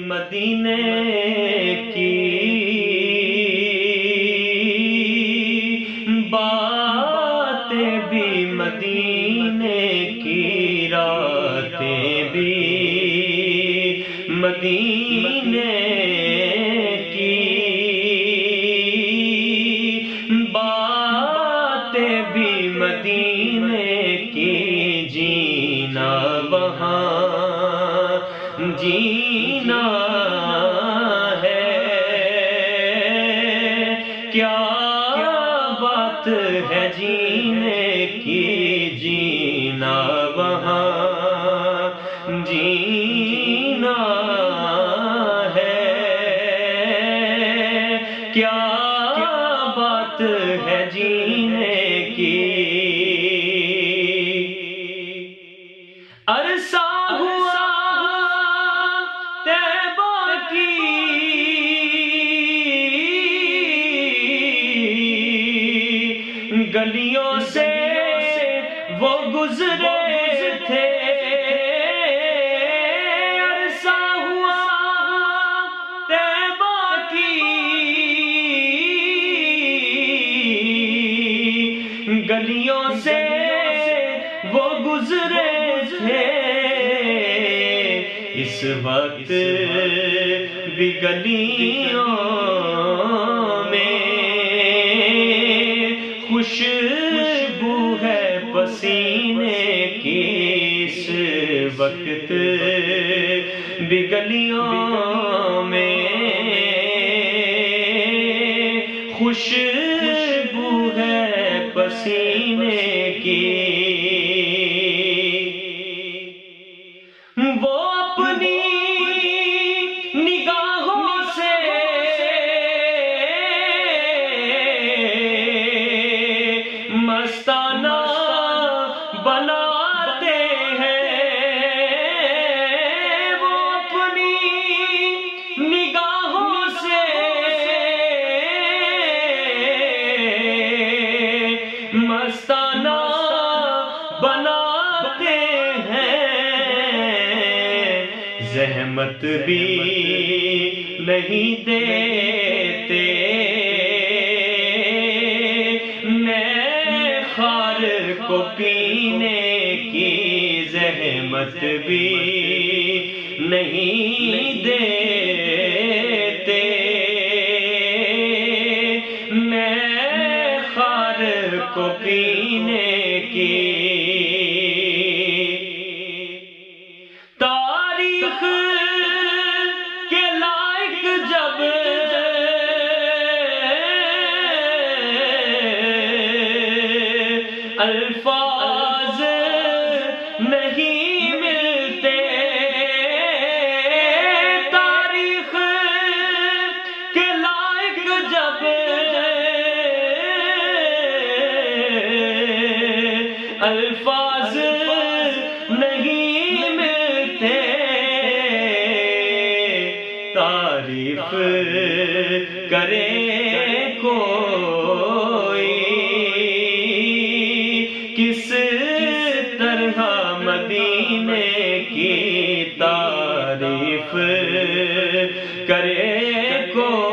مدینے کی باتیں بھی، مدینے کی راتیں بھی، مدینے کی باتیں بھی، مدینے کی جینا وہاں جینا ہے، کیا بات ہے جینے کی، جینا وہاں جینا ہے، کیا بات ہے جینے کی۔ عرصہ ہوا طیبہ کی گلیوں سے وہ گزرے تھے، عرصہ ہوا طیبہ کی گلیوں سے وہ گزرے تھے، اس وقت بھی گلیوں میں خوشبو ہے پسینے کی، اس وقت بھی گلیوں میں خوشبو ہے پسینے کی۔ وہ اپنی نگاہوں سے مستانہ بناتے ہیں، وہ اپنی نگاہوں سے مستانہ بناتے ہیں، زحمت بھی نہیں دیتے، میں خار کو پینے کی زحمت بھی نہیں دیتے، میں خار کو پینے کی۔ تاریخ کے لائق جب الفاظ نہیں ملتے، تاریخ کے لائق جب الفاظ نہیں ملتے، تعریف کرے کوئی کس طرح مدینے کی، تعریف کرے کوئی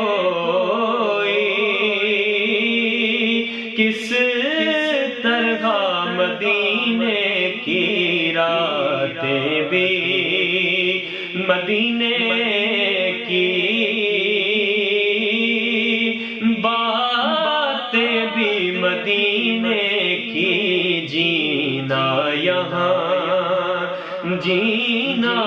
کس طرح مدینے کی راتیں بھی، مدینے کی باتیں بھی، مدینے کی جینا یہاں جینا